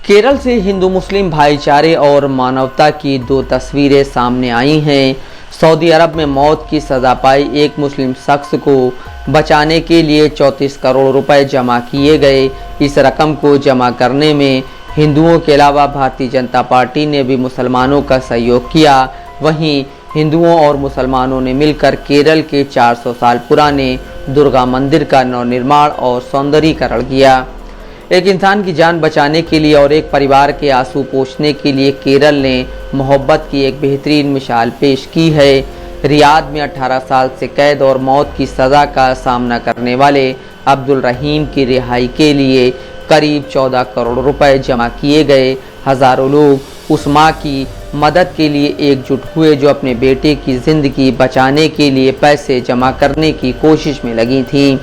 केरल से हिंदू मुस्लिम भाईचारे और मानवता की दो तस्वीरें सामने आई हैं। सऊदी अरब में मौत की सज़ा पाई एक मुस्लिम शख्स को बचाने के लिए 34 करोड़ रुपए जमा किए गए। इस रकम को जमा करने में हिंदुओं के अलावा भारतीय जनता पार्टी ने भी मुसलमानों का सहयोग किया। वहीं हिंदुओं और मुसलमानों ने मिलकर केरल के 400 साल पुराने दुर्गा मंदिर का नवनिर्माण और सौंदर्यीकरण किया। एक इंसान की जान बचाने के लिए और एक परिवार के आंसू पोंछने के लिए केरल ने मोहब्बत की एक बेहतरीन मिसाल पेश की है। रियाद में 18 साल से कैद और मौत की सज़ा का सामना करने वाले अब्दुल रहीम की रिहाई के लिए करीब 14 करोड़ रुपए जमा किए गए। हज़ारों लोग उस मां की मदद के लिए एकजुट हुए जो अपने बेटे की ज़िंदगी बचाने के लिए पैसे जमा करने की कोशिश में लगी थी।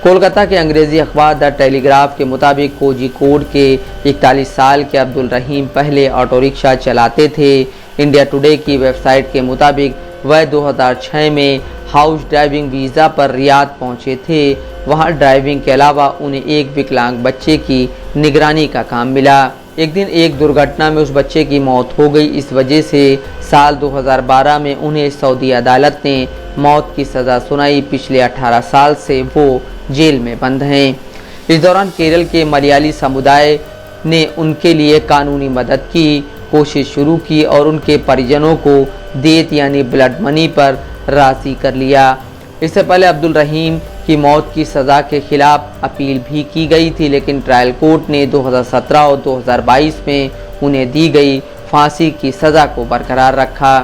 कोलकाता के अंग्रेजी अखबार द टेलीग्राफ के मुताबिक कोझिकोड के 41 साल के अब्दुल रहीम पहले ऑटो रिक्शा चलाते थे। इंडिया टुडे की वेबसाइट के मुताबिक वह 2006 में हाउस ड्राइविंग वीज़ा पर रियाद पहुंचे थे। वहां ड्राइविंग के अलावा उन्हें एक विकलांग बच्चे की निगरानी का काम मिला। एक दिन एक दुर्घटना में उस बच्चे की मौत हो गई। इस वजह से साल 2012 में उन्हें सऊदी अदालत ने मौत की सज़ा सुनाई। पिछले 18 साल से वो जेल में बंद हैं। इस दौरान केरल के मलयाली समुदाय ने उनके लिए कानूनी मदद की कोशिश शुरू की और उनके परिजनों को देत यानी ब्लड मनी पर राज़ी कर लिया। इससे पहले अब्दुल रहीम की मौत की सज़ा के खिलाफ अपील भी की गई थी, लेकिन ट्रायल कोर्ट ने 2017 और 2022 में उन्हें दी गई फांसी की सज़ा को बरकरार रखा।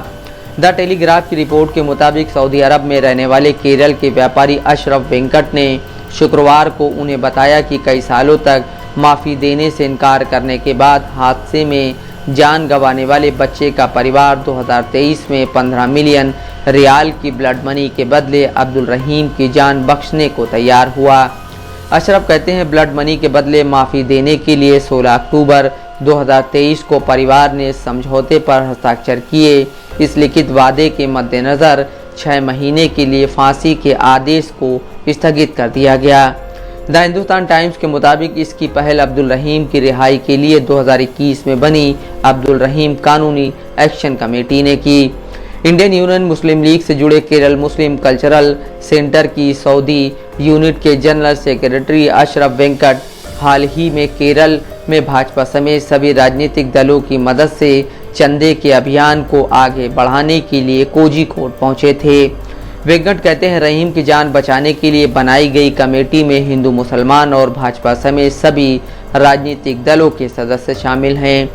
द टेलीग्राफ की रिपोर्ट के मुताबिक सऊदी अरब में रहने वाले केरल के व्यापारी अशरफ वेंकट ने शुक्रवार को उन्हें बताया कि कई सालों तक माफ़ी देने से इनकार करने के बाद हादसे में जान गंवाने वाले बच्चे का परिवार 2023 में 15 मिलियन रियाल की ब्लड मनी के बदले अब्दुल रहीम की जान बख्शने को तैयार हुआ। अशरफ कहते हैं, ब्लड मनी के बदले माफ़ी देने के लिए 16 अक्टूबर 2023 को परिवार ने समझौते पर हस्ताक्षर किए। इस लिखित वादे के मद्देनज़र 6 महीने के लिए फांसी के आदेश को स्थगित कर दिया गया। द हिंदुस्तान टाइम्स के मुताबिक इसकी पहल अब्दुल रहीम की रिहाई के लिए 2021 में बनी अब्दुल रहीम कानूनी एक्शन कमेटी ने की। इंडियन यूनियन मुस्लिम लीग से जुड़े केरल मुस्लिम कल्चरल सेंटर की सऊदी यूनिट के जनरल सेक्रेटरी अशरफ वेंकट हाल ही में केरल में भाजपा समेत सभी राजनीतिक दलों की मदद से चंदे के अभियान को आगे बढ़ाने के लिए कोझिकोड पहुंचे थे। वेंकट कहते हैं, रहीम की जान बचाने के लिए बनाई गई कमेटी में हिंदू मुसलमान और भाजपा समेत सभी राजनीतिक दलों के सदस्य शामिल हैं।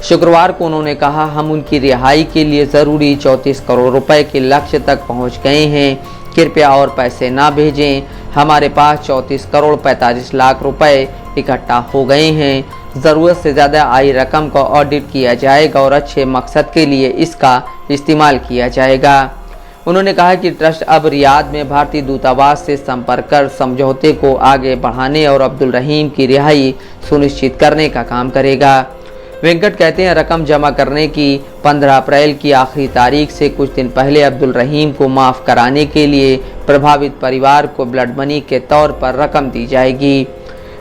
शुक्रवार को उन्होंने कहा, हम उनकी रिहाई के लिए ज़रूरी 34 करोड़ रुपए के लक्ष्य तक पहुंच गए हैं। कृपया और पैसे ना भेजें। हमारे पास 34 करोड़ 45 लाख रुपए इकट्ठा हो गए हैं। ज़रूरत से ज़्यादा आई रकम का ऑडिट किया जाएगा और अच्छे मकसद के लिए इसका इस्तेमाल किया जाएगा। उन्होंने कहा कि ट्रस्ट अब रियाद में भारतीय दूतावास से संपर्क कर समझौते को आगे बढ़ाने और अब्दुल रहीम की रिहाई सुनिश्चित करने का काम करेगा। वेंकट कहते हैं, रकम जमा करने की 15 अप्रैल की आखिरी तारीख से कुछ दिन पहले अब्दुल रहीम को माफ़ कराने के लिए प्रभावित परिवार को ब्लड मनी के तौर पर रकम दी जाएगी।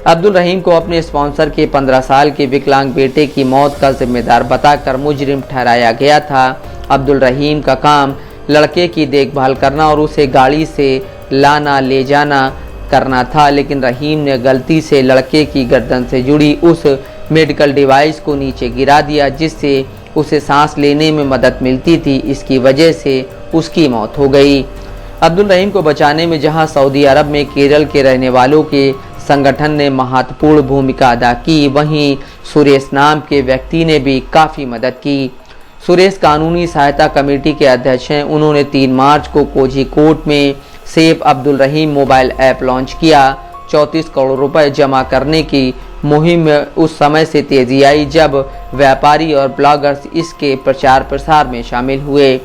अब्दुल रहीम को अपने स्पॉन्सर के 15 साल के विकलांग बेटे की मौत का जिम्मेदार बताकर मुजरिम ठहराया गया था। अब्दुल रहीम का काम लड़के की देखभाल करना और उसे गाड़ी से लाना ले जाना करना था, लेकिन रहीम ने गलती से लड़के की गर्दन से जुड़ी उस मेडिकल डिवाइस को नीचे गिरा दिया जिससे उसे सांस लेने में मदद मिलती थी। इसकी वजह से उसकी मौत हो गई। अब्दुल रहीम को बचाने में जहां सऊदी अरब में केरल के रहने वालों के संगठन ने महत्वपूर्ण भूमिका अदा की, वहीं सुरेश नाम के व्यक्ति ने भी काफ़ी मदद की। सुरेश कानूनी सहायता कमेटी के अध्यक्ष हैं। उन्होंने 3 मार्च को कोझिकोड में सेफ अब्दुल रहीम मोबाइल ऐप लॉन्च किया। 34 करोड़ रुपए जमा करने की मुहिम में उस समय से तेजी आई जब व्यापारी और ब्लॉगर्स इसके प्रचार प्रसार में शामिल हुए।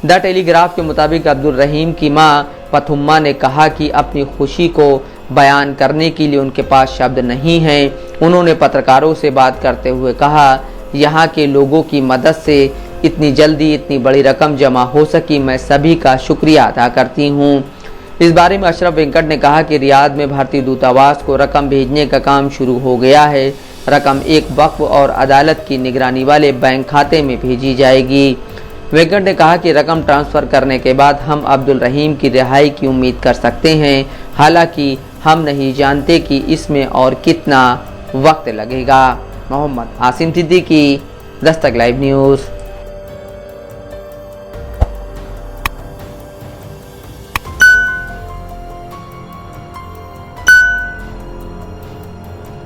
द टेलीग्राफ के मुताबिक अब्दुल रहीम की मां पथुम्मा ने कहा कि अपनी खुशी को बयान करने के लिए उनके पास शब्द नहीं हैं। उन्होंने पत्रकारों से बात करते हुए कहा, यहाँ के लोगों की मदद से इतनी जल्दी इतनी बड़ी रकम जमा हो सकी, मैं सभी का शुक्रिया अदा करती हूँ। इस बारे में अशरफ वेंकट ने कहा कि रियाद में भारतीय दूतावास को रकम भेजने का काम शुरू हो गया है। रकम एक वक्फ और अदालत की निगरानी वाले बैंक खाते में भेजी जाएगी। वेंकट ने कहा कि रकम ट्रांसफ़र करने के बाद हम अब्दुल रहीम की रिहाई की उम्मीद कर सकते हैं, हालांकि हम नहीं जानते कि इसमें और कितना वक्त लगेगा। Mohammad Asim Siddiqui, Dastak live news.